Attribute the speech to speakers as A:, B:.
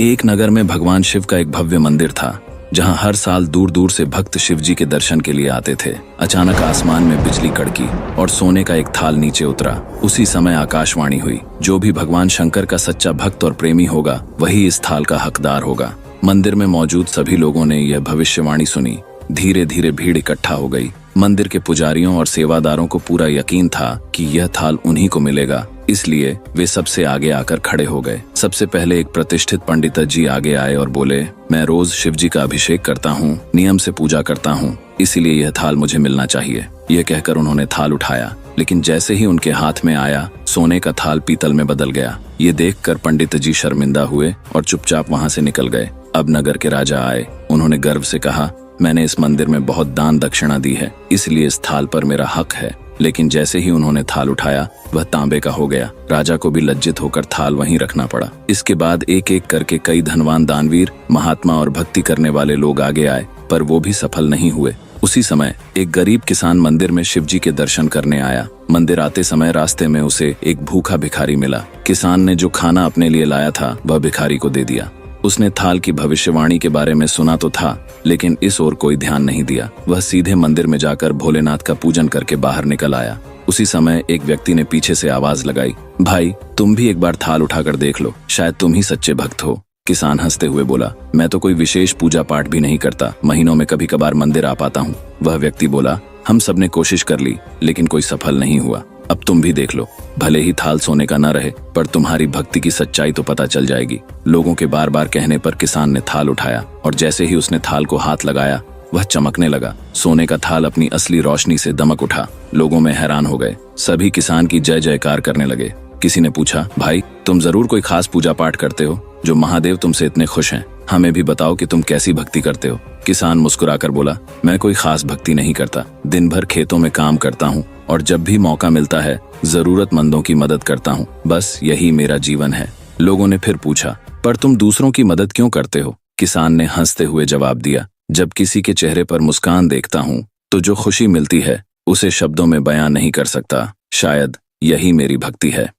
A: एक नगर में भगवान शिव का एक भव्य मंदिर था, जहां हर साल दूर दूर से भक्त शिव जी के दर्शन के लिए आते थे। अचानक आसमान में बिजली कड़की और सोने का एक थाल नीचे उतरा। उसी समय आकाशवाणी हुई, जो भी भगवान शंकर का सच्चा भक्त और प्रेमी होगा, वही इस थाल का हकदार होगा। मंदिर में मौजूद सभी लोगों ने यह भविष्यवाणी सुनी। धीरे धीरे भीड़ इकट्ठा हो गई। मंदिर के पुजारियों और सेवादारों को पूरा यकीन था कि यह थाल उन्हीं को मिलेगा, इसलिए वे सबसे आगे आकर खड़े हो गए। सबसे पहले एक प्रतिष्ठित पंडित जी आगे आए और बोले, मैं रोज शिव जी का अभिषेक करता हूँ, नियम से पूजा करता हूँ, इसीलिए यह थाल मुझे मिलना चाहिए। यह कहकर उन्होंने थाल उठाया, लेकिन जैसे ही उनके हाथ में आया, सोने का थाल पीतल में बदल गया। ये देखकर पंडित जी शर्मिंदा हुए और चुपचाप वहाँ से निकल गए। अब नगर के राजा आए। उन्होंने गर्व से कहा, मैंने इस मंदिर में बहुत दान दक्षिणा दी है, इसलिए इस थाल पर मेरा हक है। लेकिन जैसे ही उन्होंने थाल उठाया, वह तांबे का हो गया। राजा को भी लज्जित होकर थाल वहीं रखना पड़ा। इसके बाद एक एक करके कई धनवान दानवीर, महात्मा और भक्ति करने वाले लोग आगे आए, पर वो भी सफल नहीं हुए। उसी समय एक गरीब किसान मंदिर में शिव जी के दर्शन करने आया। मंदिर आते समय रास्ते में उसे एक भूखा भिखारी मिला। किसान ने जो खाना अपने लिए लाया था, वह भिखारी को दे दिया। उसने थाल की भविष्यवाणी के बारे में सुना तो था, लेकिन इस ओर कोई ध्यान नहीं दिया। वह सीधे मंदिर में जाकर भोलेनाथ का पूजन करके बाहर निकल आया। उसी समय एक व्यक्ति ने पीछे से आवाज लगाई, भाई तुम भी एक बार थाल उठाकर देख लो, शायद तुम ही सच्चे भक्त हो। किसान हंसते हुए बोला, मैं तो कोई विशेष पूजा पाठ भी नहीं करता, महीनों में कभी कभार मंदिर आ पाता हूँ। वह व्यक्ति बोला, हम सबने कोशिश कर ली, लेकिन कोई सफल नहीं हुआ। अब तुम भी देख लो, भले ही थाल सोने का न रहे, पर तुम्हारी भक्ति की सच्चाई तो पता चल जाएगी। लोगों के बार बार कहने पर किसान ने थाल उठाया, और जैसे ही उसने थाल को हाथ लगाया, वह चमकने लगा। सोने का थाल अपनी असली रोशनी से दमक उठा। लोगों में हैरान हो गए। सभी किसान की जय जयकार करने लगे। किसी ने पूछा, भाई तुम जरूर कोई खास पूजा पाठ करते हो, जो महादेव तुमसे इतने खुश हैं। हमें भी बताओ कि तुम कैसी भक्ति करते हो। किसान मुस्कुराकर बोला, मैं कोई खास भक्ति नहीं करता, दिन भर खेतों में काम करता हूँ और जब भी मौका मिलता है जरूरतमंदों की मदद करता हूँ, बस यही मेरा जीवन है। लोगों ने फिर पूछा, पर तुम दूसरों की मदद क्यों करते हो? किसान ने हंसते हुए जवाब दिया, जब किसी के चेहरे पर मुस्कान देखता हूँ तो जो खुशी मिलती है उसे शब्दों में बयां नहीं कर सकता। शायद यही मेरी भक्ति है।